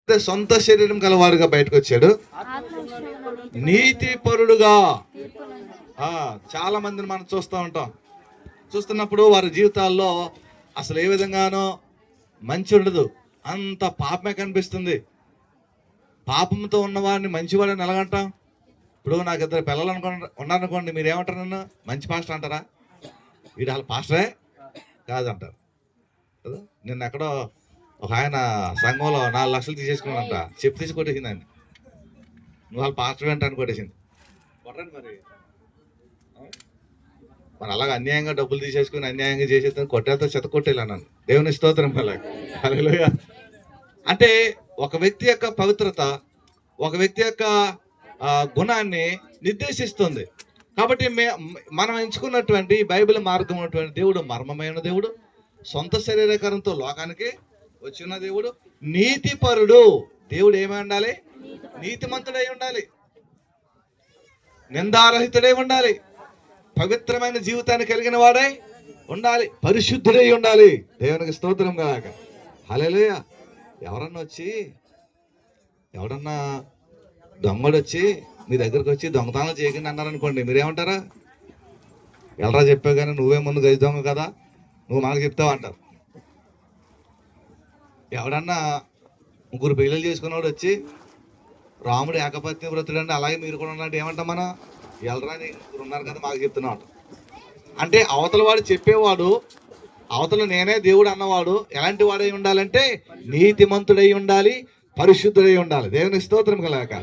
సొంత శరీరం గలవాడుగా బయటకు వచ్చాడు, నీతి పరుడుగా. చాలా మందిని మనం చూస్తూ ఉంటాం. చూస్తున్నప్పుడు వారి జీవితాల్లో అసలు ఏ విధంగానో మంచి ఉండదు, అంత పాపమే కనిపిస్తుంది. పాపంతో ఉన్నవాడిని మంచివాడని ఎలాగంటాం? ఇప్పుడు నాకు ఇద్దరు పిల్లలు ఉన్నారనుకోండి, మీరు ఏమంటారు? నన్ను మంచి పాస్టర్ అంటారా? వీడు వాళ్ళ పాస్టరే కాదంటారు కదా. నిన్న ఎక్కడో ఒక ఆయన సంఘంలో 4 లక్షలు తీసేసుకున్నాడంట, చెప్పు తీసి కొట్టేసింది ఆయన. నువ్వు వాళ్ళ పాస్టర్ ఏంటని కొట్టేసింది. కొట్టండి మరి. మరి అలాగ అన్యాయంగా డబ్బులు తీసేసుకుని అన్యాయంగా చేసేది కొట్టేస్తే చెత్త కొట్టేలా నన్ను. దేవుని స్తోత్రం. హల్లెలూయా. అంటే ఒక వ్యక్తి యొక్క పవిత్రత, ఒక వ్యక్తి యొక్క గుణాన్ని నిర్దేశిస్తుంది. కాబట్టి మనం ఎంచుకున్నటువంటి బైబిల్ మార్గం ఉన్నటువంటి దేవుడు మర్మమైన దేవుడు, సొంత శరీరకరంతో లోకానికి వచ్చిన దేవుడు, నీతిపరుడు. దేవుడు ఏమై ఉండాలి? నీతిమంతుడై ఉండాలి, నిందారహితుడై ఉండాలి, పవిత్రమైన జీవితాన్ని కలిగిన వాడై ఉండాలి, పరిశుద్ధుడై ఉండాలి. దేవునికి స్తోత్రం కలగాక. హల్లెలూయా. ఎవడన్నా దొంగడు వచ్చి మీ దగ్గరకు వచ్చి దొంగతనాలు చేయకండి అన్నారనుకోండి, మీరేమంటారా? ఎలరా చెప్పావు కానీ నువ్వే ముందు గజ దొంగ కదా, నువ్వు మాకు చెప్తావు అంటారు. ఎవడన్నా 3 పెళ్ళిళ్ళు చేసుకున్నవాడు వచ్చి రాముడు ఏకపత్ని వ్రతుడండి అలాగే మీరు కూడా ఉన్నట్టు ఏమంటాం మనం? ఎలరా నీకు ఉన్నారు కదా మాకు చెప్తున్నావు అంట. అంటే అవతల వాడు చెప్పేవాడు, అవతల నేనే దేవుడు అన్నవాడు ఎలాంటి వాడై ఉండాలంటే నీతిమంతుడై ఉండాలి, పరిశుద్ధుడై ఉండాలి. దేవుని స్తోత్రం కలగాక.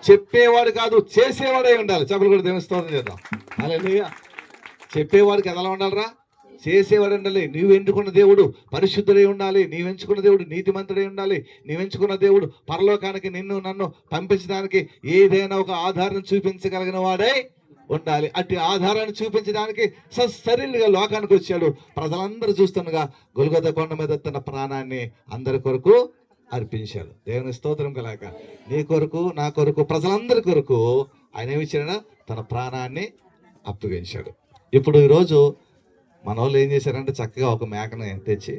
చెప్పేవాడు కాదు, చేసేవాడై ఉండాలి. చెప్పలు కూడా దేవుని స్తోత్రం చేద్దాం. హల్లెలూయా. చెప్పేవాడికి ఎలా ఉండాలిరా? చేసేవాడు ఉండాలి. నీవు ఎంచుకున్న దేవుడు పరిశుద్ధుడై ఉండాలి, నీవెంచుకున్న దేవుడు నీతిమంతుడై ఉండాలి, నీవెంచుకున్న దేవుడు పరలోకానికి నిన్ను నన్ను పంపించడానికి ఏదైనా ఒక ఆధారం చూపించగలిగిన వాడై ఉండాలి. అట్టి ఆధారాన్ని చూపించడానికి సశరీరంగా లోకానికి వచ్చాడు. ప్రజలందరూ చూస్తుండగా గొల్గొతా కొండ మీద తన ప్రాణాన్ని అందరి కొరకు అర్పించాడు. దేవుని స్తోత్రం కలగాక. నీ కొరకు, నా కొరకు, ప్రజలందరి కొరకు ఆయన ఏమిచ్చాడు? తన ప్రాణాన్ని అప్పగించాడు. ఇప్పుడు ఈరోజు మన వాళ్ళు ఏం చేశారంటే చక్కగా ఒక మేకను తెచ్చి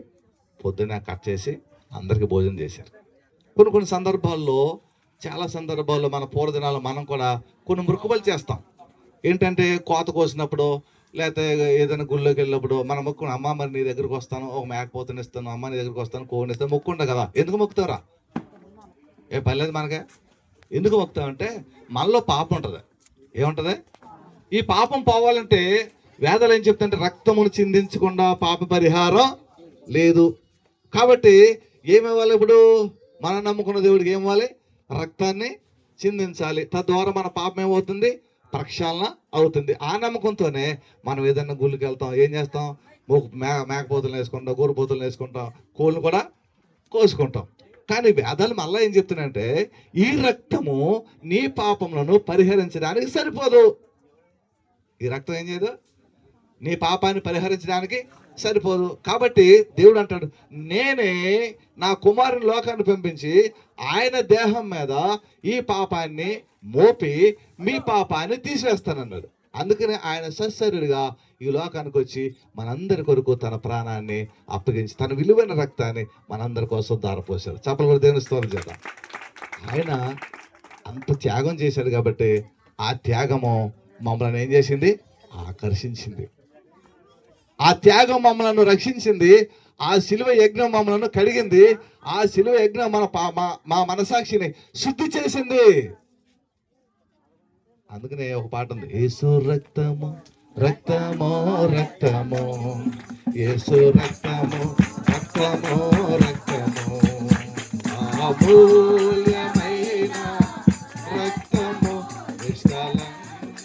పొద్దున్న కట్ చేసి అందరికి భోజనం చేశారు. కొన్ని సందర్భాల్లో, చాలా సందర్భాల్లో మన పూర్వదినాల్లో మనం కూడా కొన్ని మృక్కుబలు చేస్తాం. ఏంటంటే కోత కోసినప్పుడు, లేకపోతే ఏదైనా గుళ్ళోకి వెళ్ళినప్పుడు మన మొక్కుని, అమ్మ మరి నీ దగ్గరకు వస్తాను, ఒక మేకపోతుని ఇస్తాను, అమ్మ నీ దగ్గరకు వస్తాను, కోడిని ఇస్తాను, మొక్కుంటా కదా. ఎందుకు మొక్కుతావురా? ఏ పర్లేదు మనకే. ఎందుకు మొక్కుతామంటే మనలో పాపం ఉంటుంది. ఏముంటుంది? ఈ పాపం పోవాలంటే వేదాలు ఏం చెప్తుంటే రక్తమును చిందించకుండా పాప పరిహారం లేదు. కాబట్టి ఏమివ్వాలి? ఇప్పుడు మనం నమ్ముకున్న దేవుడికి ఏమివ్వాలి? రక్తాన్ని చిందించాలి. తద్వారా మన పాపం ఏమవుతుంది? ప్రక్షాళన అవుతుంది. ఆ నమ్మకంతోనే మనం ఏదైనా గుళ్ళకి వెళ్తాం. ఏం చేస్తాం? మేకపోతులు వేసుకుంటాం, గోరుపోతులు వేసుకుంటాం, కోళ్ళు కూడా కోసుకుంటాం. కానీ వేదాలు మళ్ళీ ఏం చెప్తున్నాయంటే ఈ రక్తము నీ పాపములను పరిహరించడానికి సరిపోదు. ఈ రక్తం ఏం చేయదు? నీ పాపాన్ని పరిహరించడానికి సరిపోదు. కాబట్టి దేవుడు అంటాడు, నేనే నా కుమారుని లోకాన్ని పంపించి ఆయన దేహం మీద ఈ పాపాన్ని మోపి మీ పాపాన్ని తీసివేస్తానన్నాడు. అందుకనే ఆయన సశరీరుగా ఈ లోకానికి వచ్చి మనందరి కొరకు తన ప్రాణాన్ని అప్పగించి తన విలువైన రక్తాన్ని మనందరి కోసం దారపోశాడు. చప్పలు కూడా దేవుని స్తోత్రం చేద్దాం. ఆయన అంత త్యాగం చేశాడు కాబట్టి ఆ త్యాగము మమ్మల్ని ఏం చేసింది? ఆకర్షించింది. ఆ త్యాగం మమ్మలను రక్షించింది. ఆ శిలువ యజ్ఞం మమ్మలను కడిగింది. ఆ శిలువ యజ్ఞం మా మనసాక్షిని శుద్ధి చేసింది. అందుకనే ఒక పాట ఉంది, యేసు రక్తము రక్తమో రక్తమో, యేసు రక్తము రక్తమో రక్తమో, అమూల్యమైన రక్తము, నిష్కలంకమైన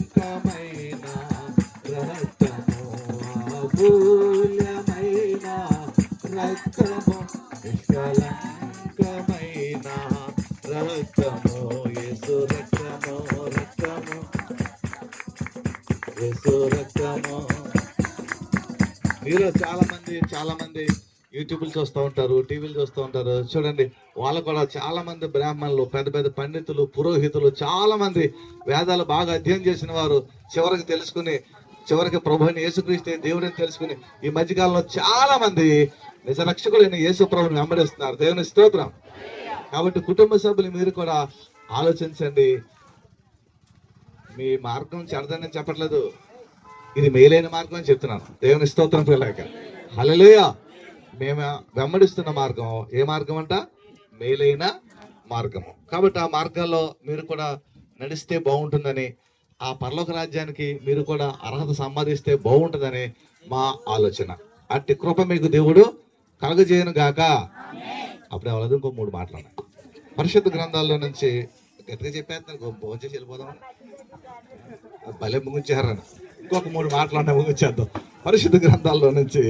రక్తము, అమూల్యమైన రక్తము, నిష్కలంకమైన రక్తము, యేసు రక్తము రక్తము, యేసు రక్తము. మీలో చాలా మంది యూట్యూబ్లు చూస్తూ ఉంటారు, టీవీలు చూస్తూ ఉంటారు. చూడండి, వాళ్ళు కూడా చాలా మంది బ్రాహ్మణులు, పెద్ద పెద్ద పండితులు, పురోహితులు, చాలా మంది వేదాలు బాగా అధ్యయనం చేసిన వారు చివరికి ప్రభువుని యేసుక్రీస్తు దేవుడిని తెలుసుకుని ఈ మధ్యకాలంలో చాలా మంది నిజ రక్షకుడైన యేసు ప్రభుని వెంబడిస్తున్నారు. దేవుని స్తోత్రం. కాబట్టి కుటుంబ సభ్యులు మీరు కూడా ఆలోచించండి. మీ మార్గం చెడదని చెప్పట్లేదు, ఇది మేలైన మార్గం అని చెప్తున్నాను. దేవుని స్తోత్రం పిల్లక. హల్లెలూయా. మేము వెంబడిస్తున్న మార్గం ఏ మార్గం అంట? మేలైన మార్గము. కాబట్టి ఆ మార్గాల్లో మీరు కూడా నడిస్తే బాగుంటుందని, ఆ పరలోక రాజ్యానికి మీరు కూడా అర్హత సంపాదిస్తే బాగుంటుందని మా ఆలోచన. అట్టి కృప మీకు దేవుడు కలుగజేయను గాక. అప్పుడు ఎవరదు ఇంకో 3 మాటలు పరిశుద్ధ గ్రంథాల్లో నుంచి గట్టిగా చెప్పేస్తాను, భోజనం చేసి వెళ్ళిపోదాం. భలే ముగించారని ఇంకొక 3 మాటలు అన్నా ముగించేద్దాం. పరిశుద్ధ గ్రంథాల్లో నుంచి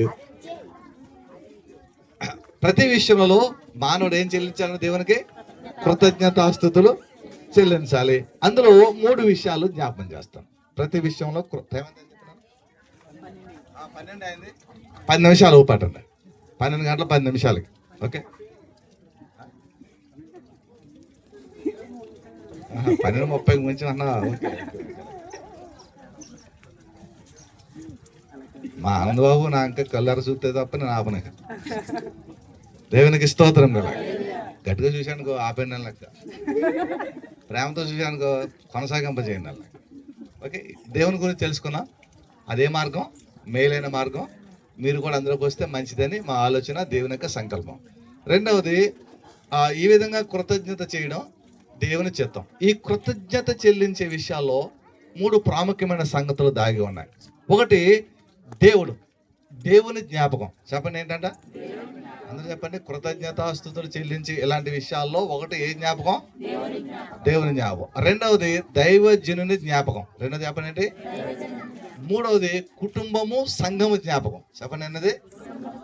ప్రతి విషయంలో మానవుడు ఏం చెల్లించాలని దేవునికి కృతజ్ఞతాస్తుతులు చెల్లించాలి. అందులో 3 విషయాలు జ్ఞాపకం చేస్తాం. ప్రతి విషయంలో 12 అయింది, 10 నిమిషాలు ఊపాటండి. 12 గంటల 10 నిమిషాలకి. ఓకే, 12:30 గురించి అన్నా. ఓకే, మా ఆనందబాబు నా ఇంకా కళ్ళారు చూస్తే తప్ప నేను ఆపనే. దేవునికి స్తోత్రం కదా. గట్టిగా చూశానుకో ఆపేయండి లెక్క, ప్రేమతో చూశానుకో కొనసాగింపజేయండి అలా. ఓకే, దేవుని గురించి తెలుసుకున్నా. అదే మార్గం, మేలైన మార్గం. మీరు కూడా అందులోకి వస్తే మంచిదని మా ఆలోచన, దేవుని యొక్క సంకల్పం. రెండవది, ఈ విధంగా కృతజ్ఞత చేయడం దేవుని చిత్తం. ఈ కృతజ్ఞత చెల్లించే విషయాల్లో 3 ప్రాముఖ్యమైన సంగతులు దాగి ఉన్నాయి. ఒకటి, దేవుని జ్ఞాపకం. చెప్పండి ఏంటంట? అందరూ చెప్పండి. కృతజ్ఞతాస్తుతులు చెల్లించి ఇలాంటి విషయాల్లో ఒకటి ఏ జ్ఞాపకం? దేవుని జ్ఞాపకం. రెండవది దైవజనుని జ్ఞాపకం. రెండవది చెప్పండి ఏంటి? మూడవది కుటుంబము సంఘము జ్ఞాపకం. చెప్పండి అన్నది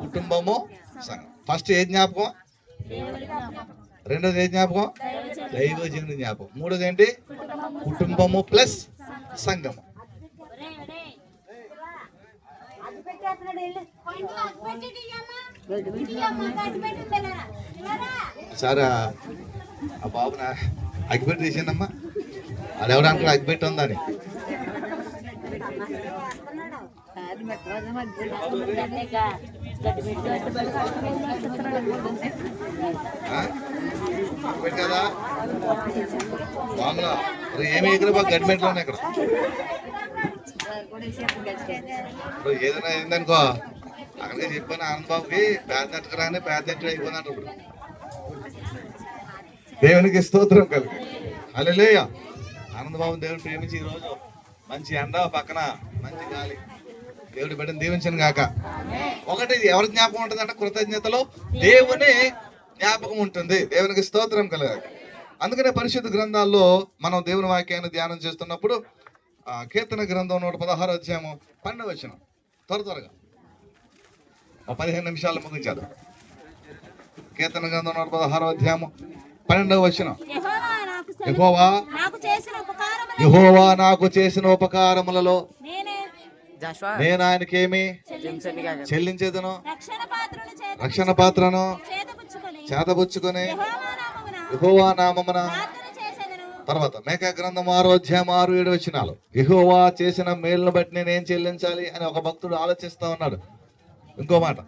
కుటుంబము సంఘం. ఫస్ట్ ఏ జ్ఞాపకం? రెండోది ఏ జ్ఞాపకం? దైవజనుని జ్ఞాపకం. మూడోది ఏంటి? కుటుంబము ప్లస్ సంఘము. సారా ఆ బాబు నా అగ్గిపెట్టి తీసిందమ్మా. అదెవరు అనుకున్నా అగ్గిపెట్టి ఉందని. కదా బాములా ఏమి ఎక్కడ గడ్మెంట్లో ఉన్నాయి ఇక్కడ. ఏదైనా ఏందనుకో అక్కడికి చెప్పాను ఆనందబాబుకి, పేద నెట్టుకురాని పేద నెట్టు అయిపోయినట్టు. ఇప్పుడు దేవునికి స్తోత్రం కలిగి. హల్లెలూయా. ఆనందబాబు దేవుని ప్రేమించి ఈరోజు మంచి ఎండ, పక్కన మంచి గాలి, దేవుడి బిడ్డను దీవించను గాక. ఒకటి ఎవరి జ్ఞాపకం ఉంటుంది అంటే కృతజ్ఞతలో దేవుని జ్ఞాపకం ఉంటుంది. దేవునికి స్తోత్రం కలగాలి. అందుకనే పరిశుద్ధ గ్రంథాల్లో మనం దేవుని వాక్యాన్ని ధ్యానం చేస్తున్నప్పుడు కీర్తన గ్రంథం 116 అధ్యాయము 12వ వచనం త్వరగా 15 నిమిషాలు ముగించారు. కీర్తన గ్రంథం 116 అధ్యాయము 12వ వచనం, యెహోవా నాకు చేసిన ఉపకారములలో నేను ఆయనకేమి చెల్లించేదను? రక్షణ పాత్రను చేతబుచ్చుకొని యెహోవా నామమున. తర్వాత మేకా గ్రంథం 6వ అధ్యాయం 6-7 వచనాలు, యెహోవా చేసిన మేలును బట్టి నేనేం చెల్లించాలి అని ఒక భక్తుడు ఆలోచిస్తా ఉన్నాడు. ఇంకో మాట,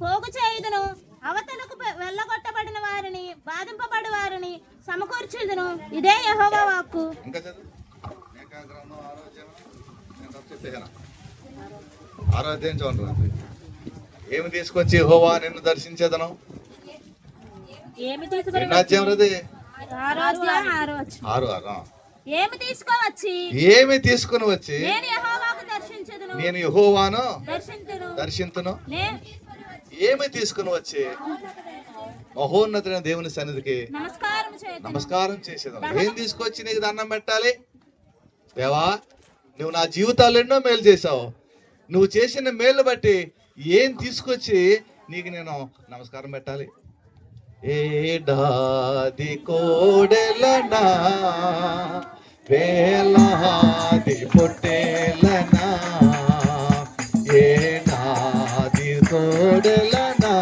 పోగు చేయుదును, అవతలకు వెళ్ళగొట్టబడిన వారిని, బాధింపబడి వారిని సమకూర్చుదును. ఇదే యెహోవా వాక్కు. ఇంకా చదువు. మేకా గ్రంథం 6వ అధ్యాయం చూడండి. ఏమి తీసుకొచ్చి యెహోవా నిన్ను దర్శించేదను? ఏమి తీసుకొని వచ్చి నేను యెహోవాను దర్శింతును. ఏమి తీసుకుని వచ్చి మహోన్నతుడైన దేవుని సన్నిధికి నమస్కారం చేసేదాం. ఏం తీసుకొచ్చి నీకు దండం పెట్టాలి? దేవా, నువ్వు నా జీవితాలు ఎన్నో మేలు చేసావు. నువ్వు చేసిన మేలు బట్టి ఏం తీసుకొచ్చి నీకు నేను నమస్కారం పెట్టాలి? ఏడాది కోడెలనా, వేలాది పొట్టేలనా, ఏడాది కోడెలనా,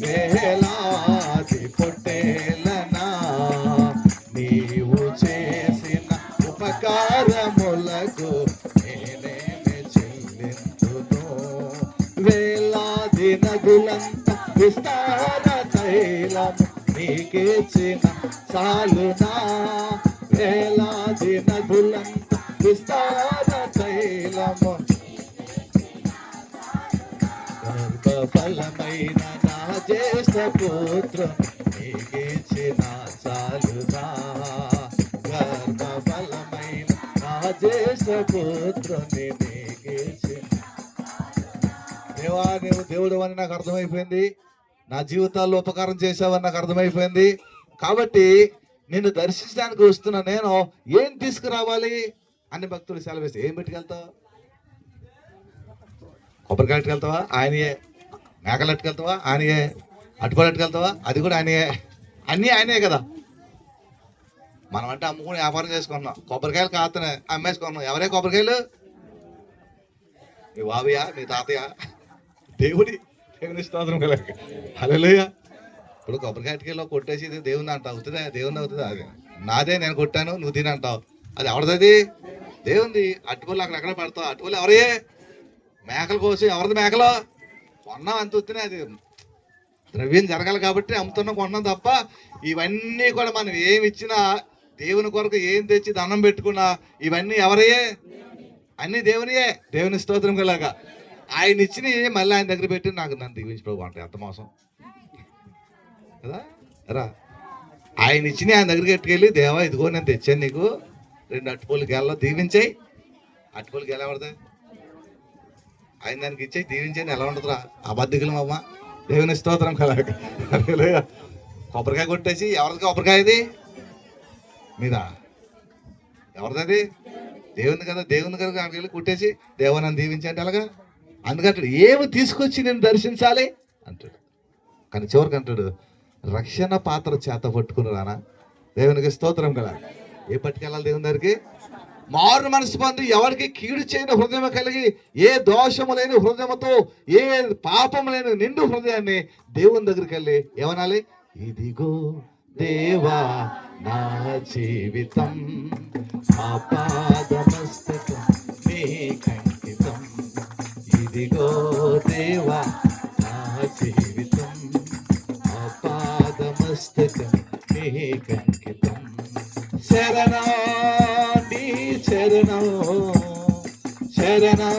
వేలాది పొట్టేలనా, నీవు చేసిన ఉపకారములకు నేనేమి చెల్లింతును? వేలాది నదులంతా తైలము నీకిచ్చిన చాలునా వేలాది నదులంత విస్తార తైలము గర్భఫలమైన నా జ్యేష్ఠ పుత్రుని నీకిచ్చిన చాలునా గర్భఫలమైన నా జ్యేష్ఠ పుత్రుని నీకిచ్చిన దేవా నువ్వు దేవుడు అని నాకు అర్థమైపోయింది, నా జీవితాల్లో ఉపకారం చేసావని నాకు అర్థమైపోయింది. కాబట్టి నిన్ను దర్శించడానికి వస్తున్నా నేను ఏం తీసుకురావాలి అని భక్తులు సెలవిస్తే ఏం పెట్టుకెళ్తావు? కొబ్బరికాయ ఎట్టుకెళ్తావా? ఆయనయే. మేకలు ఎట్టుకెళ్తావా? ఆయనయే. అటుపడి ఎట్టుకెళ్తావా? అది కూడా ఆయనయే. అన్నీ ఆయనే కదా. మనం అంటే అమ్ముకుని వ్యాపారం చేసుకున్నాం, కొబ్బరికాయలు కాతనే అమ్మేసుకున్నాం. ఎవరే కొబ్బరికాయలు? మీ బాబయ్య, మీ తాతయ్య? దేవుని స్తోత్రం కలగ. హల్లెలూయా. ఇప్పుడు కొబ్బరికాయ ఎట్టుకెళ్ళి కొట్టేసి ఇది దేవుని అంటావు, అవుతుందా? దేవుని అవుతుందా? అది నాదే, నేను కొట్టాను, నువ్వు తిని అంటావు. అది ఎవరిది? దేవుంది. అట్టుపల్లి అక్కడ ఎక్కడ పడతావు? అట్టుపల్లి ఎవరే? మేకల కోసం. ఎవరిది మేకలు? కొన్నాం అంత వస్తున్నాయి. అది ద్రవ్యం జరగాలి కాబట్టి అమ్ముతున్నాం, కొన్నాం తప్ప ఇవన్నీ కూడా మనం ఏమి ఇచ్చినా దేవుని కొరకు ఏం తెచ్చి దండం పెట్టుకున్నా ఇవన్నీ ఎవరయ్యే? అన్నీ దేవునియే. దేవుని స్తోత్రం కలాగా. ఆయన ఇచ్చినవి మళ్ళీ ఆయన దగ్గర పెట్టి నాకు నన్ను దీవించి ప్రభు అంటే ఎంత మోసం కదా రా. ఆయన ఇచ్చినవి ఆయన దగ్గరికి ఎట్టుకెళ్ళి దేవా ఇదిగో నేను తెచ్చాను నీకు 2 అట్టుపూలు గెలలో దీవించాయి. అట్టుపూలు గెల ఎవరిదే? ఆయన దానికి ఇచ్చాయి దీవించాను. ఎలా ఉంటుందిరా అబద్ధికులం అమ్మ. దేవుని స్తోత్రం కలాగా. కొబ్బరికాయ కొట్టేసి ఎవరిది కొబ్బరికాయ? ఇది మీదా? ఎవరిది? దేవుని కదా. దేవుని కదా అక్కడికి వెళ్ళి కుట్టేసి దేవా నన్ను దీవించండి అలాగా. అందుకంటాడు ఏమి తీసుకొచ్చి నేను దర్శించాలి అంటాడు. కానీ చివరికి అంటాడు రక్షణ పాత్ర చేత పట్టుకుని రానా. దేవునికి స్తోత్రం కదా. ఏ పట్టుకెళ్ళాలి దేవుని దగ్గరికి? మారు మనసు పొంది ఎవరికి కీడు చేయని హృదయం కలిగి ఏ దోషము లేని హృదయముతో ఏ పాపము లేని నిండు హృదయాన్ని దేవుని దగ్గరికి వెళ్ళి ఏమనాలి? ఇదిగో దేవా నా జీవితం ఆపాదమస్తకం నీకంకితం. ఇదిగో దేవా నా జీవితం ఆపాదమస్తకం నీకంకితం. శరణా నీ శరణం శరణా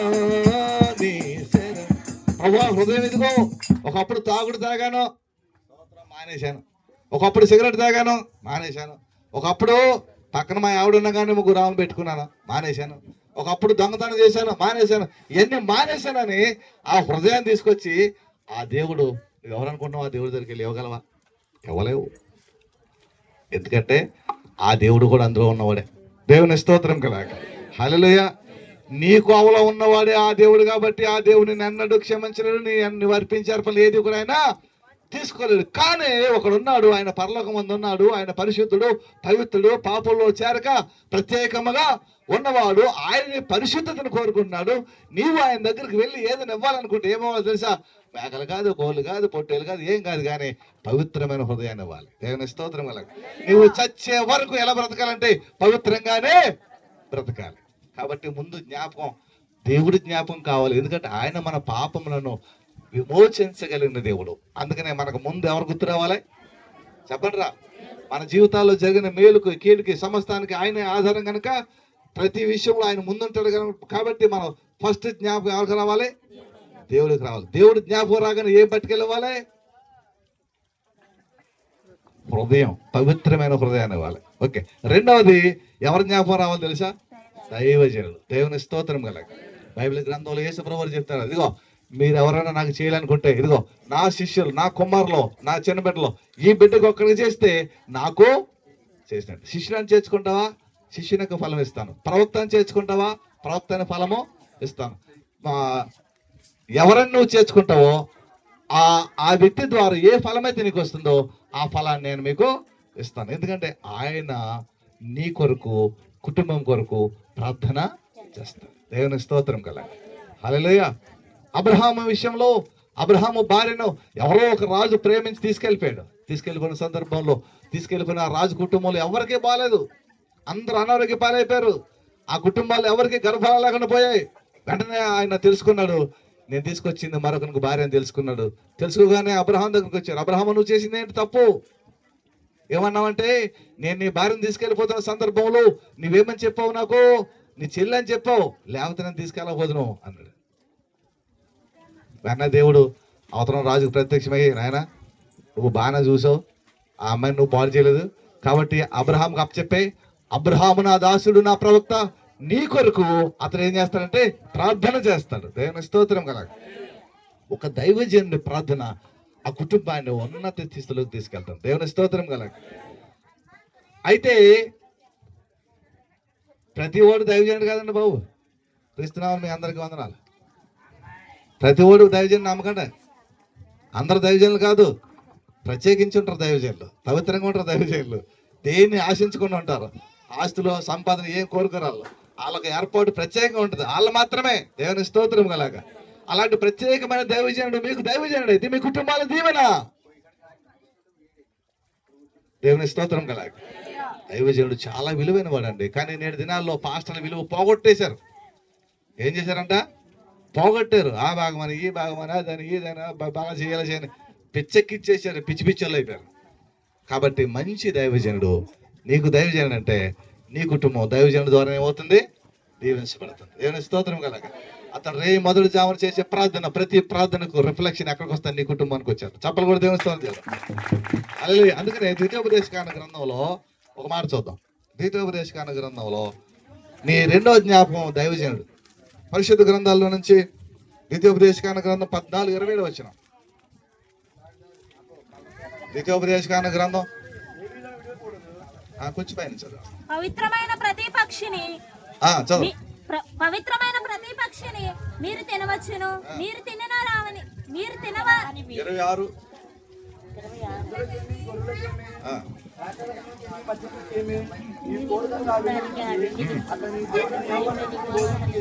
నీ శరణం. ప్రభా హృదయం ఇదిగో. ఒకప్పుడు తాగుడు తాగాను, మానేశాను. ఒకప్పుడు సిగరెట్ తాగాను, మానేశాను. ఒకప్పుడు పక్కన మా ఆవిడ ఉన్నా కానీ 3 రావులు పెట్టుకున్నాను, మానేశాను. ఒకప్పుడు దొంగతనం చేశాను, మానేశాను. ఇవన్నీ మానేశానని ఆ హృదయాన్ని తీసుకొచ్చి ఆ దేవుడు నువ్వు ఎవరనుకుంటున్నావు? ఆ దేవుడి దగ్గరికి వెళ్ళి ఇవ్వగలవా? ఇవ్వలేవు. ఎందుకంటే ఆ దేవుడు కూడా అందులో ఉన్నవాడే. దేవుని స్తోత్రం కలాగ. హల్లెలూయా. నీ కోవలో ఉన్నవాడే ఆ దేవుడు కాబట్టి ఆ దేవుడిని నన్నడు క్షమించలేడు, నీ అర్పించారు పనులు ఏది కూడా ఆయన తీసుకోలేడు. కానీ ఒకడున్నాడు, ఆయన పరలోకం మందు ఉన్నాడు, ఆయన పరిశుద్ధుడు పవిత్రుడు పాపంలో చేరక ప్రత్యేకముగా ఉన్నవాడు. ఆయన పరిశుద్ధతను కోరుకుంటున్నాడు. నీవు ఆయన దగ్గరికి వెళ్ళి ఏదైనా ఇవ్వాలనుకుంటే ఏమవ్వాలి తెలుసా? మేకలు కాదు, కోళ్ళు కాదు, పొట్టేలు కాదు, ఏం కాదు, కానీ పవిత్రమైన హృదయాన్ని ఇవ్వాలి. దేవుని స్తోత్రం వల్ల నువ్వు చచ్చే వరకు ఎలా బ్రతకాలంటే పవిత్రంగానే బ్రతకాలి. కాబట్టి ముందు జ్ఞాపకం, దేవుడి జ్ఞాపకం కావాలి. ఎందుకంటే ఆయన మన పాపములను విమోచించగలిగిన దేవుడు. అందుకనే మనకు ముందు ఎవరు గుర్తు రావాలి? చెప్పండి రా. మన జీవితాల్లో జరిగిన మేలుకు కీడుకి సమస్తానికి ఆయనే ఆధారం కనుక ప్రతి విషయంలో ఆయన ముందుంటాడు కనుక కాబట్టి మనం ఫస్ట్ జ్ఞాపకం ఎవరికి రావాలి? దేవుడికి రావాలి. దేవుడు జ్ఞాపకం రాగానే ఏం పట్టుకెళ్ళవాలి? హృదయం, పవిత్రమైన హృదయాన్ని ఇవ్వాలి. ఓకే. రెండవది ఎవరి జ్ఞాపకం రావాలి తెలుసా? దైవజనులు. దేవుని స్తోత్రం కలగ. బైబిల్ గ్రంథంలో యేసు ప్రభువు చెప్తారు, ఇదిగో మీరు ఎవరైనా నాకు చేయాలనుకుంటే ఇదిగో నా శిష్యులు, నా కుమారులో, నా చిన్న బిడ్డలో ఈ బిడ్డకు ఒక్కడికి చేస్తే నాకు చేసినట్టు. శిష్యులను చేర్చుకుంటావా? శిష్యునికి ఫలం ఇస్తాను. ప్రవక్తను చేర్చుకుంటావా? ప్రవక్తని ఫలము ఇస్తాను. ఎవరన్నా నువ్వు చేర్చుకుంటావో ఆ వ్యక్తి ద్వారా ఏ ఫలమైతే నీకు వస్తుందో ఆ ఫలాన్ని నేను మీకు ఇస్తాను. ఎందుకంటే ఆయన నీ కొరకు, కుటుంబం కొరకు ప్రార్థన చేస్తాడు. దేవుని స్తోత్రం కల. హల్లెలూయా. అబ్రహాము విషయంలో అబ్రహాము భార్యను ఎవరో ఒక రాజు ప్రేమించి తీసుకెళ్ళిపోయిన సందర్భంలో తీసుకెళ్ళిపోయిన ఆ రాజు కుటుంబంలో ఎవరికీ బాగాలేదు. అందరూ అనారోగ్య పాలైపోయారు. ఆ కుటుంబాలు ఎవరికి గర్భాలు లేకుండా పోయాయి. వెంటనే ఆయన తెలుసుకున్నాడు, నేను తీసుకొచ్చింది మరొకరికి భార్య అని తెలుసుకున్నాడు. తెలుసుకోగానే అబ్రహాం దగ్గరికి వచ్చారు. అబ్రహాం, నువ్వు చేసింది ఏంటి తప్పు? ఏమన్నావంటే, నేను నీ భార్యను తీసుకెళ్ళిపోతున్న సందర్భంలో నువ్వేమని చెప్పావు? నాకు నీ చెల్లి అని చెప్పావు, లేకపోతే నేను తీసుకెళ్ళకపోదును అన్నాడు. వెన్న దేవుడు అవతరం రాజుకు ప్రత్యక్షమయ్యి, నాయన నువ్వు బాగానే చూసావు, ఆ అమ్మాయిని నువ్వు పాడు చేయలేదు కాబట్టి అబ్రహాంకి అప్పచెప్పే, అబ్రహాము నా దాసుడు, నా ప్రవక్త, నీ కొరకు అతను ఏం చేస్తాడంటే ప్రార్థన చేస్తాడు. దేవుని స్తోత్రం కల. ఒక దైవజనుడి ప్రార్థన ఆ కుటుంబాన్ని ఉన్నత స్థితిలోకి తీసుకెళ్తాం. దేవుని స్తోత్రం కల. అయితే ప్రతి ఓడు దైవజనుడు కాదండి బాబు. క్రీస్తునామమున మీ అందరికీ వందనాలు. ప్రతి ఓడు దైవజనుడు నమ్మకండి. అందరు దైవజనులు కాదు, ప్రత్యేకించి ఉంటారు దైవజనులు, పవిత్రంగా ఉంటారు దైవజనులు, దేన్ని ఆశించకుండా ఉంటారు, ఆస్తులు సంపాదన ఏం కోరుకోరాళ్ళు, వాళ్ళకి ఏర్పాటు ప్రత్యేకంగా ఉంటుంది, వాళ్ళు మాత్రమే. దేవుని స్తోత్రం కలాగా. అలాంటి ప్రత్యేకమైన దైవజనుడు మీకు దైవజనుడు అయితే మీ కుటుంబాల దీవెన. దేవుని స్తోత్రం కలాగా. దైవజనుడు చాలా విలువైన వాడండి. కానీ నేటి దినాల్లో పాస్టర్ల విలువ పోగొట్టేశారు. ఏం చేశారంట? పోగొట్టారు. ఆ భాగమని, ఈ భాగమని, అదని ఇదైనా బాగా చేయాలి చేయని పిచ్చెక్కిచ్చేసారు, పిచ్చి పిచ్చోళ్ళు అయిపోయారు. కాబట్టి మంచి దైవజనుడు, నీకు దైవజనుడు అంటే నీ కుటుంబం దైవజనుడు ద్వారా ఏమవుతుంది? దీవించబడుతుంది. దేవుని స్తోత్రం కలగా. అతను మొదటి జామున చేసే ప్రార్థన, ప్రతి ప్రార్థనకు రిఫ్లెక్షన్ ఎక్కడికి వస్తాను? నీ కుటుంబానికి వచ్చారు. చప్పలు కూడా దేవుని స్తోత్రం చేద్దాం. అలాగే అందుకనే ద్వితీయోపదేశకాండ గ్రంథంలో ఒక మాట చూద్దాం. ద్వితీయోపదేశకాండ గ్రంథంలో నీ రెండో జ్ఞాపకం దైవజనుడు. పరిశుద్ధ గ్రంథాల్లో నుంచి ద్వితీయోపదేశకాండ గ్రంథం 14:20 వచ్చిన ద్వితీయోపదేశకాండ గ్రంథం కొంచెం పైన చదువు. పవిత్రమైన ప్రతి పక్షిని చదువు. పవిత్రమైన ప్రతి పక్షిని మీరు తినవచ్చును, మీరు తిననా రావని, మీరు తినవా. 26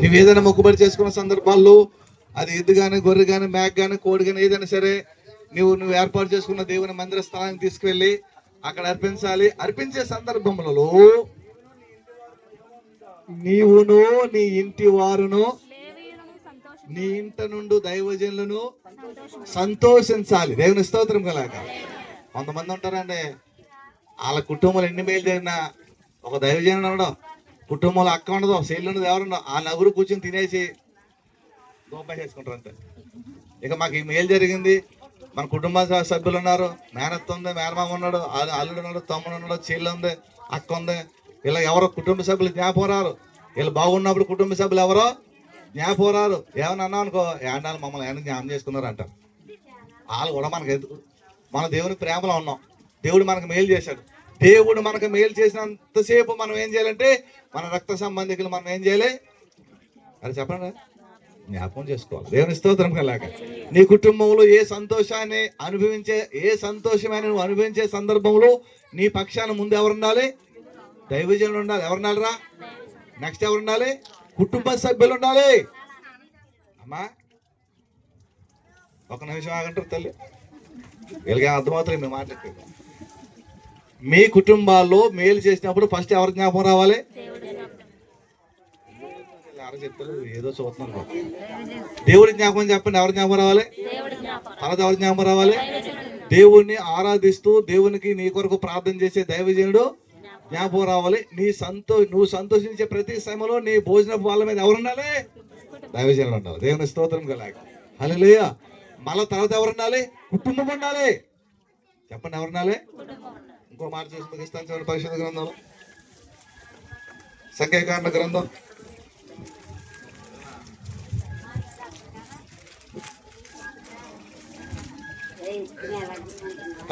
నువ్వేదైనా మొక్కుబడి చేసుకున్న సందర్భాల్లో అది ఎద్దు కానీ, గొర్రె కానీ, మేక కానీ, కోడి కానీ ఏదైనా సరే నువ్వు ఏర్పాటు చేసుకున్న దేవుని మందిర స్థలానికి తీసుకువెళ్ళి అక్కడ అర్పించాలి. అర్పించే సందర్భములలో నీవును నీ ఇంటి వారును నీ ఇంట నుండి దైవజనులను సంతోషించాలి. దేవుని స్తోత్రం కలాగ. కొంతమంది ఉంటారండి, వాళ్ళ కుటుంబంలో ఎన్ని మేలు జరిగినా ఒక దైవజనుడు ఉండడం, కుటుంబంలో అక్క ఉండదు, శైలి ఉండదు, ఎవరుండవు, ఆ నలుగురు కూర్చొని తినేసి దోపా చేసుకుంటారు అంతే. ఇక మాకు ఈ మేలు జరిగింది, మన కుటుంబ సభ్యులు ఉన్నారు, మేనత్త ఉంది, మేనమామ ఉన్నాడు, అల్లుడు ఉన్నాడు, తమ్ముడు ఉన్నాడు, చెల్లి ఉంది, అక్క ఉంది, ఇలా ఎవరో కుటుంబ సభ్యులు జ్ఞాపకం రారు. వీళ్ళు బాగున్నప్పుడు కుటుంబ సభ్యులు ఎవరో జ్ఞాపకం రారు. ఏమన్నా అన్నాం అనుకో, ఏండాలు మమ్మల్ని ఏమన్నా జ్ఞాపకం చేసుకున్నారు అంటారు. వాళ్ళు కూడా మనకు ఎందుకు? మన దేవుని ప్రేమలో ఉన్నాం, దేవుడు మనకు మేలు చేశాడు. దేవుడు మనకు మేలు చేసినంతసేపు మనం ఏం చేయాలంటే మన రక్త సంబంధికులు మనం ఏం చేయాలి? అది చెప్పండి, జ్ఞాపకం చేసుకోవాలి. దేవుని స్తోత్రం కలాగా. నీ కుటుంబంలో ఏ సంతోషమైన నువ్వు అనుభవించే సందర్భంలో నీ పక్షాన ముందు ఎవరు ఉండాలి? దైవజనులు ఉండాలి. ఎవరు ఉండాలిరా? నెక్స్ట్ ఎవరు ఉండాలి? కుటుంబ సభ్యులు ఉండాలి. అమ్మా ఒక నిమిషం ఆగంటారు తల్లి, వీళ్ళకి అర్థమవుతుంది మీ మాట్లాడుతుంది. మీ కుటుంబాల్లో మేలు చేసినప్పుడు ఫస్ట్ ఎవరు జ్ఞాపకం రావాలి? చెప్తారు ఏదో చూస్తున్నారు. దేవుడి జ్ఞాపకం చెప్పండి. ఎవరి జ్ఞాపకం రావాలి? తర్వాత ఎవరి జ్ఞాపకం రావాలి? దేవుణ్ణి ఆరాధిస్తూ దేవునికి నీ కొరకు ప్రార్థన చేసే దైవజనుడు జ్ఞాపకం రావాలి. నువ్వు సంతోషించే ప్రతి సమయంలో నీ భోజనపు వాళ్ళ మీద ఎవరు ఉండాలి? దైవజనుడు ఉండాలి. దేవుని స్తోత్రం కలాగ. హల్లెలూయా. మళ్ళా తర్వాత ఎవరు ఉండాలి? కుటుంబం ఉండాలి. చెప్పండి ఎవరు ఉండాలి? ఇంకో మాట చూసి ముగిస్తాను చూడండి. పరిశుద్ధ గ్రంథంలో సంఖ్యాకాండ గ్రంథం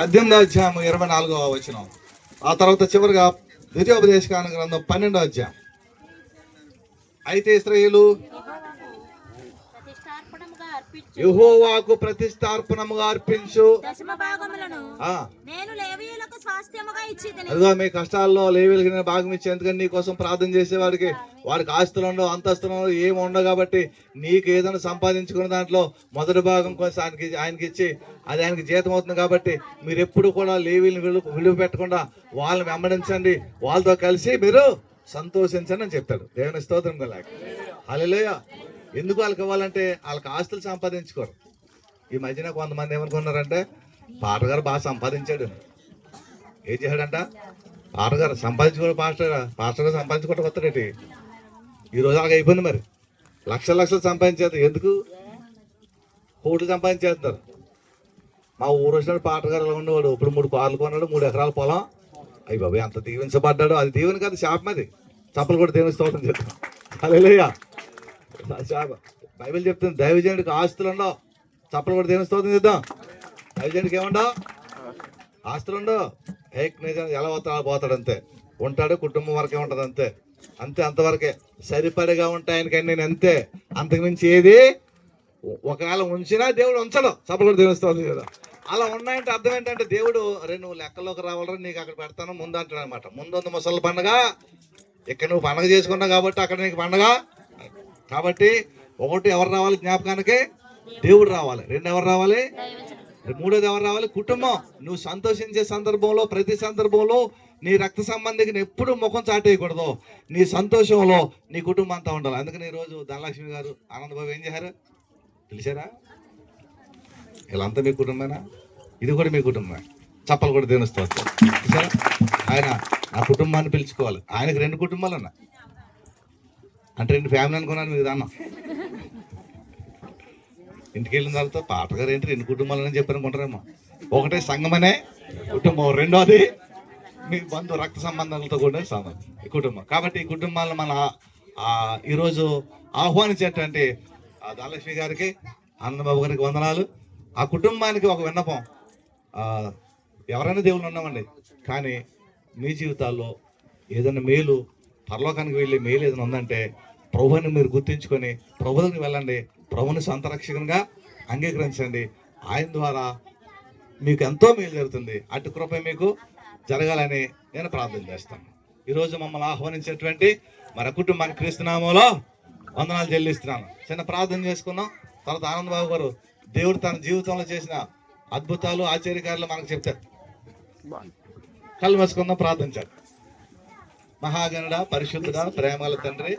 18:24. ఆ తర్వాత చివరిగా ద్వితీయోపదేశకాండ గ్రంథం 12. అయితే ఇశ్రాయేలు యెహోవాకు ప్రతిష్టార్పణముగా అర్పించు అదిగో మీ కష్టాల్లో లేవీలకి నేను భాగం ఇచ్చి, ఎందుకంటే నీ కోసం ప్రార్థన చేసేవాడికి వాడికి ఆస్తులు ఉండవు, అంతస్తులు ఏమి ఉండవు, కాబట్టి నీకు ఏదైనా సంపాదించుకున్న దాంట్లో మొదటి భాగం కోసం ఆయనకి ఇచ్చి అది ఆయనకి జీతం అవుతుంది. కాబట్టి మీరు ఎప్పుడు కూడా లేవీలను విలువ పెట్టకుండా వాళ్ళని వెంబడించండి, వాళ్ళతో కలిసి మీరు సంతోషించండి అని చెప్తాడు. దేవుని స్తోత్రం కలాగ. హల్లెలూయా. ఎందుకు వాళ్ళకి ఇవ్వాలంటే వాళ్ళకి ఆస్తులు సంపాదించుకోరు. ఈ మధ్యన కొంతమంది ఏమనుకున్నారంటే పాటగారు బాగా సంపాదించాడు. ఏం చేశాడంట? పాటగారు సంపాదించుకోడు, పాస్టర్ గారు సంపాదించుకోవటం వస్తాడేటి. ఈ రోజు అలాగ అయిపోయింది. మరి లక్షలు సంపాదించేస్తారు. ఎందుకు? కోట్లు సంపాదించేస్తారు. మా ఊరు వచ్చినాడు పాటగారు అలా ఉండేవాడు. ఇప్పుడు 3 కార్లు కొన్నాడు, 3 ఎకరాల పొలం. అయ్యి బాబాయ్ ఎంత దీవించబడ్డాడు. అది దీవెన కాదు, శాపం. అది చప్పలు కూడా దేవుని స్తోత్రం చేద్దాం. హల్లెలూయా. బైబిల్ చెప్తుంది దైవజనుడికి ఆస్తులు ఉండవు. చప్పలు కూడా దేవుని స్తోత్రం చేద్దాం. దైవజనుడికి ఏముండవు? ఆస్తులు ఉండవు. ఎలా పోతాడు అంతే. ఉంటాడు, కుటుంబం వరకే ఉంటుంది అంతే. అంతవరకే సరిపడగా ఉంటాయని నేను అంతే. అంతకుమించి ఏది ఒకవేళ ఉంచినా దేవుడు ఉంచడం. చప్పలు కూడా దేవుని స్తోత్రం చేద్దాం. అలా ఉన్నాయంటే అర్థం ఏంటంటే దేవుడు నువ్వు లెక్కలోకి రావాలని నీకు అక్కడ పెడతాను ముందు అంటాడు అనమాట. ముందు ముసలి పండుగ, ఇక్కడ నువ్వు పండుగ చేసుకున్నావు కాబట్టి అక్కడ నీకు పండుగ. కాబట్టి ఒకటి ఎవరు రావాలి జ్ఞాపకానికి? దేవుడు రావాలి. 2 ఎవరు రావాలి? 3 ఎవరు రావాలి? కుటుంబం. నువ్వు సంతోషించే సందర్భంలో, ప్రతి సందర్భంలో నీ రక్త సంబంధికి ఎప్పుడు ముఖం చాటేయకూడదు. నీ సంతోషంలో నీ కుటుంబం అంతా ఉండాలి. అందుకని ఈరోజు ధనలక్ష్మి గారు, ఆనందబాబు ఏం చేశారు తెలిసారా? వీళ్ళంతా మీ కుటుంబమేనా? ఇది కూడా మీ కుటుంబమే. చప్పలు కూడా దేవుని స్తోత్రం. చూసారా? ఆయన ఆ కుటుంబాన్ని పిలుచుకోవాలి. ఆయనకు 2 కుటుంబాలు అన్న అంటే 2 ఫ్యామిలీ అనుకున్నాను మీకు దాన్న. ఇంటికి వెళ్ళిన తర్వాత పాటగారు ఏంటి 2 కుటుంబాలు అని చెప్పనుకుంటారేమో. ఒకటే సంఘమనే కుటుంబం, రెండోది మీ బంధు రక్త సంబంధాలతో కూడా ఈ కుటుంబం. కాబట్టి ఈ కుటుంబాలను మన ఈరోజు ఆహ్వానించేటువంటి ధనలక్ష్మి గారికి, ఆనందబాబు గారికి వందనాలు. ఆ కుటుంబానికి ఒక విన్నపం. ఎవరైనా దేవుళ్ళు ఉన్నామండి, కానీ మీ జీవితాల్లో ఏదైనా మేలు, పరలోకానికి వెళ్ళే మేలు ఏదైనా ఉందంటే ప్రభువుని మీరు గుర్తించుకొని ప్రభువుకి వెళ్ళండి. ప్రభువుని సొంత రక్షకునిగా అంగీకరించండి. ఆయన ద్వారా మీకు ఎంతో మేలు జరుగుతుంది. అటు కృప మీకు జరగాలని నేను ప్రార్థన చేస్తాను. ఈరోజు మమ్మల్ని ఆహ్వానించేటువంటి మన కుటుంబానికి క్రీస్తు నామములో వందనాలు చెల్లిస్తున్నాను. చిన్న ప్రార్థన చేసుకుందాం. తర్వాత ఆనందబాబు గారు దేవుడు తన జీవితంలో చేసిన అద్భుతాలు, ఆశ్చర్యకారులు మనకు చెప్తారు. కళ్ళు మూసుకుందాం, ప్రార్థించాలి. మహాగణుడ, పరిశుద్ధుడ, ప్రేమల తండ్రి,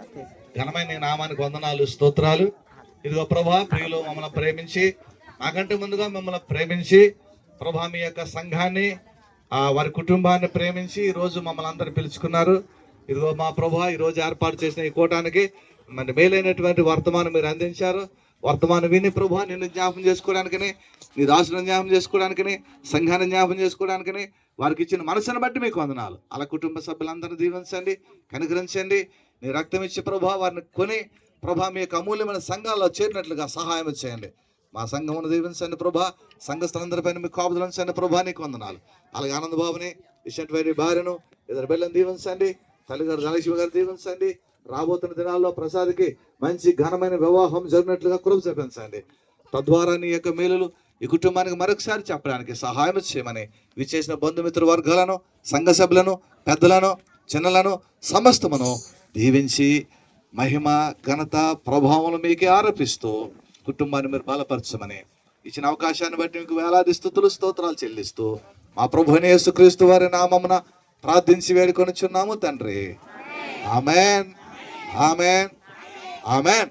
ఘనమైన నీ నామానికి వందనాలు, స్తోత్రాలు. ఇదిగో ప్రభా, ప్రియులు మమ్మల్ని ప్రేమించి, మాకంటే ముందుగా మిమ్మల్ని ప్రేమించి ప్రభా మీ యొక్క సంఘాన్ని, వారి కుటుంబాన్ని ప్రేమించి ఈరోజు మమ్మల్ని అందరూ పిలుచుకున్నారు. ఇదిగో మా ప్రభా, ఈరోజు ఏర్పాటు చేసిన ఈ కూటానికి మన మేలైనటువంటి వర్తమానం మీరు అందించారు. వర్తమానం విని ప్రభా నిన్ను జ్ఞాపం చేసుకోవడానికని, నీ దాసులను జ్ఞాపం చేసుకోవడానికని, సంఘాన్ని జ్ఞాపం చేసుకోవడానికని వారికి ఇచ్చిన మనసును బట్టి మీకు వందనాలు. అలా కుటుంబ సభ్యులందరినీ దీవించండి, కనుగ్రహించండి. నీ రక్తం ఇచ్చి ప్రభా వారిని కొని ప్రభా మీ యొక్క అమూల్యమైన సంఘాల్లో చేరినట్లుగా సహాయం చేయండి. మా సంఘమును దీవించండి ప్రభా. సంఘస్థలందరిపైన మీకు కాపుదలు ఉంచండి ప్రభా, నీకు వందనాలు. అలాగే ఆనందబాబుని, ఇష్టంటి భార్యను, ఇద్దరు బిడ్డలను దీవించండి. తల్లిగారు ధనలక్ష్మి గారు దీవించండి. రాబోతున్న దినాల్లో ప్రసాద్కి మంచి ఘనమైన వివాహం జరిగినట్లుగా కృప చూపించండి. తద్వారా నీ యొక్క మేలులు ఈ కుటుంబానికి మరొకసారి చెప్పడానికి సహాయం చేయమని విచ్చేసిన బంధుమిత్ర వర్గాలను, సంఘ సభ్యులను, పెద్దలను, చిన్నలను సమస్తమును దీవించి మహిమ, ఘనత, ప్రభావం మీకే ఆరోపిస్తూ కుటుంబాన్ని మీరు బలపరచమని ఇచ్చిన అవకాశాన్ని బట్టి మీకు వేలాది స్తుతులు, స్తోత్రాలు చెల్లిస్తూ మా ప్రభువైన యేసుక్రీస్తు వారి నామమున ప్రార్థించి వేడుకొనుచున్నాము తండ్రి. ఆమేన్, ఆమేన్, ఆమేన్.